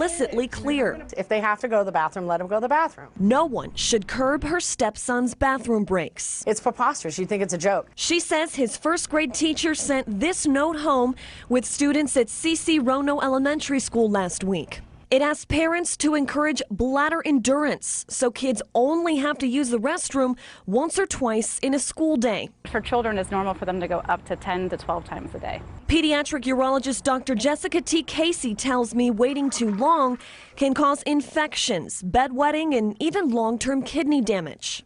Explicitly clear. If they have to go to the bathroom, let them go to the bathroom. No one should curb her stepson's bathroom breaks. It's preposterous. You think it's a joke. She says his first grade teacher sent this note home with students at C.C. Rono Elementary School last week. It asks parents to encourage bladder endurance so kids only have to use the restroom once or twice in a school day. For children, it's normal for them to go up to 10 to 12 times a day. Pediatric urologist Dr. Jessica T. Casey tells me waiting too long can cause infections, bedwetting, and even long-term kidney damage.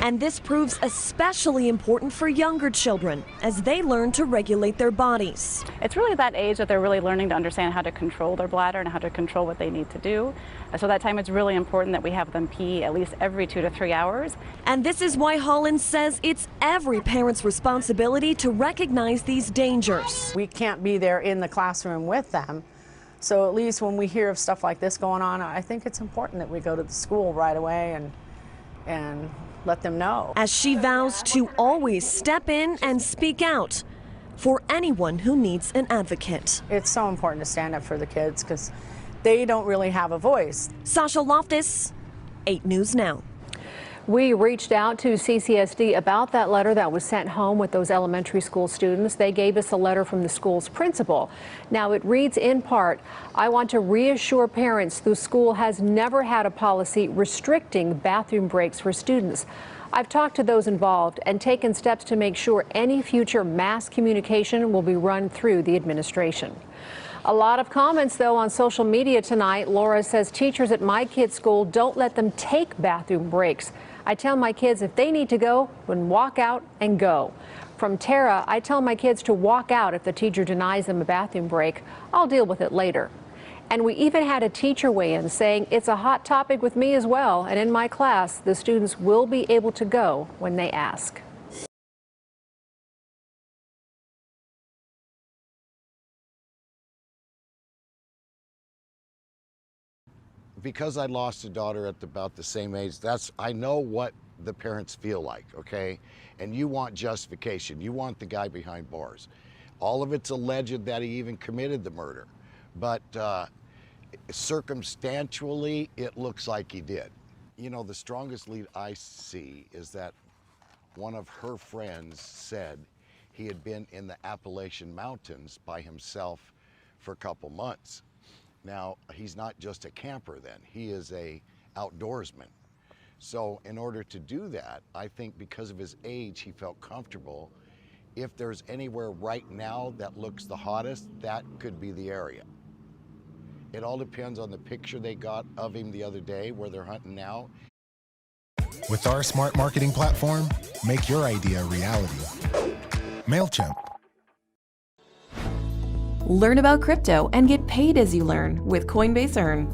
And this proves especially important for younger children as they learn to regulate their bodies. It's really that age that they're really learning to understand how to control their bladder and how to control what they need to do. So that time it's really important that we have them pee at least every 2 to 3 hours. And this is why Holland says it's every parent's responsibility to recognize these dangers. We can't be there in the classroom with them. So at least when we hear of stuff like this going on, I think it's important that we go to the school right away and let them know. As she vows to always step in and speak out for anyone who needs an advocate. It's so important to stand up for the kids because they don't really have a voice. Sasha Loftus, 8 News Now. We reached out to CCSD about that letter that was sent home with those elementary school students. They gave us a letter from the school's principal. Now it reads in part, I want to reassure parents the school has never had a policy restricting bathroom breaks for students. I've talked to those involved and taken steps to make sure any future mass communication will be run through the administration. A lot of comments, though, on social media tonight. Laura says teachers at my kids' school don't let them take bathroom breaks. I tell my kids if they need to go, then walk out and go. From Tara, I tell my kids to walk out if the teacher denies them a bathroom break. I'll deal with it later. And we even had a teacher weigh in saying it's a hot topic with me as well. And in my class, the students will be able to go when they ask. Because I lost a daughter at about the same age, I know what the parents feel like, okay? And you want justification. You want the guy behind bars. All of it's alleged that he even committed the murder. But circumstantially, it looks like he did. You know, the strongest lead I see is that one of her friends said he had been in the Appalachian Mountains by himself for a couple months. Now, he's not just a camper then, he is a outdoorsman. So in order to do that, I think because of his age, he felt comfortable. If there's anywhere right now that looks the hottest, that could be the area. It all depends on the picture they got of him the other day where they're hunting now. With our smart marketing platform, make your idea a reality. MailChimp. Learn about crypto and get paid as you learn with Coinbase Earn.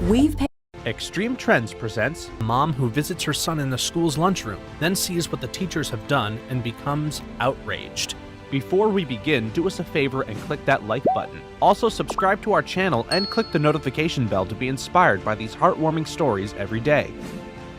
We've paid. Extreme Trends presents a mom who visits her son in the school's lunchroom, then sees what the teachers have done and becomes outraged. Before we begin, do us a favor and click that like button. Also, subscribe to our channel and click the notification bell to be inspired by these heartwarming stories every day.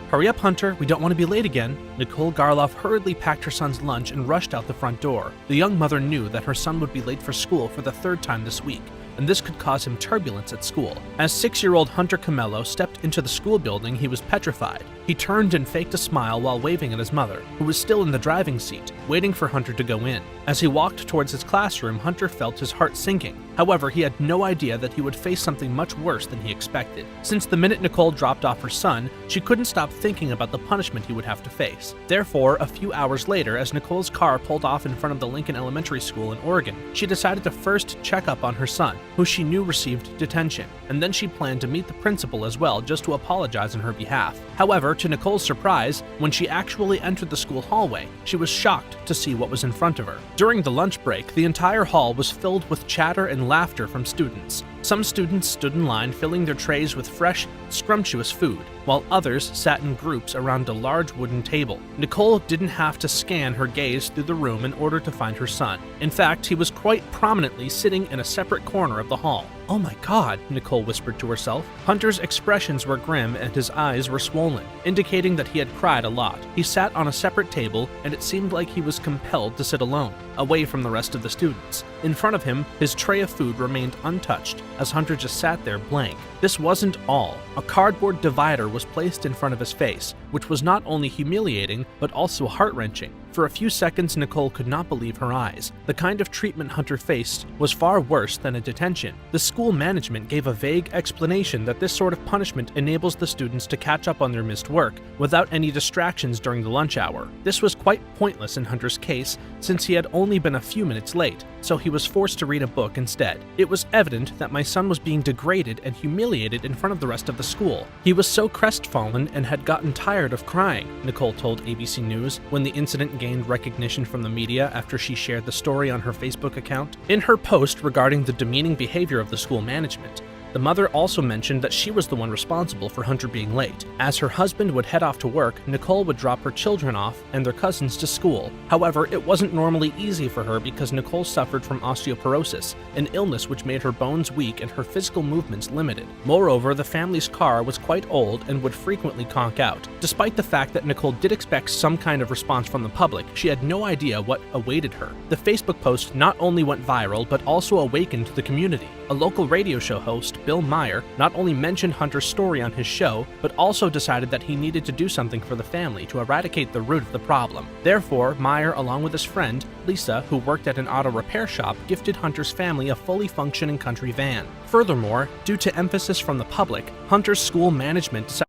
Hurry up, Hunter, we don't want to be late again. Nicole Garloff hurriedly packed her son's lunch and rushed out the front door. The young mother knew that her son would be late for school for the 3rd time this week, and this could cause him turbulence at school. As 6-year-old Hunter Camello stepped into the school building, he was petrified. He turned and faked a smile while waving at his mother, who was still in the driving seat, waiting for Hunter to go in. As he walked towards his classroom, Hunter felt his heart sinking. However, he had no idea that he would face something much worse than he expected. Since the minute Nicole dropped off her son, she couldn't stop thinking about the punishment he would have to face. Therefore, a few hours later, as Nicole's car pulled off in front of the Lincoln Elementary School in Oregon, she decided to first check up on her son, who she knew received detention, and then she planned to meet the principal as well just to apologize on her behalf. However, to Nicole's surprise, when she actually entered the school hallway, she was shocked to see what was in front of her. During the lunch break, the entire hall was filled with chatter and laughter from students. Some students stood in line filling their trays with fresh, scrumptious food, while others sat in groups around a large wooden table. Nicole didn't have to scan her gaze through the room in order to find her son. In fact, he was quite prominently sitting in a separate corner of the hall. "Oh my God," Nicole whispered to herself. Hunter's expressions were grim and his eyes were swollen, indicating that he had cried a lot. He sat on a separate table, and it seemed like he was compelled to sit alone, away from the rest of the students. In front of him, his tray of food remained untouched, as Hunter just sat there blank. This wasn't all. A cardboard divider was placed in front of his face, which was not only humiliating, but also heart-wrenching. For a few seconds, Nicole could not believe her eyes. The kind of treatment Hunter faced was far worse than a detention. The school management gave a vague explanation that this sort of punishment enables the students to catch up on their missed work without any distractions during the lunch hour. This was quite pointless in Hunter's case, since he had only been a few minutes late, so he was forced to read a book instead. It was evident that my son was being degraded and humiliated in front of the rest of the school. He was so crestfallen and had gotten tired of crying, Nicole told ABC News when the incident gained recognition from the media after she shared the story on her Facebook account. In her post regarding the demeaning behavior of the school management, the mother also mentioned that she was the one responsible for Hunter being late. As her husband would head off to work, Nicole would drop her children off and their cousins to school. However, it wasn't normally easy for her because Nicole suffered from osteoporosis, an illness which made her bones weak and her physical movements limited. Moreover, the family's car was quite old and would frequently conk out. Despite the fact that Nicole did expect some kind of response from the public, she had no idea what awaited her. The Facebook post not only went viral, but also awakened the community. A local radio show host, Bill Meyer, not only mentioned Hunter's story on his show, but also decided that he needed to do something for the family to eradicate the root of the problem. Therefore, Meyer, along with his friend, Lisa, who worked at an auto repair shop, gifted Hunter's family a fully functioning country van. Furthermore, due to emphasis from the public, Hunter's school management decided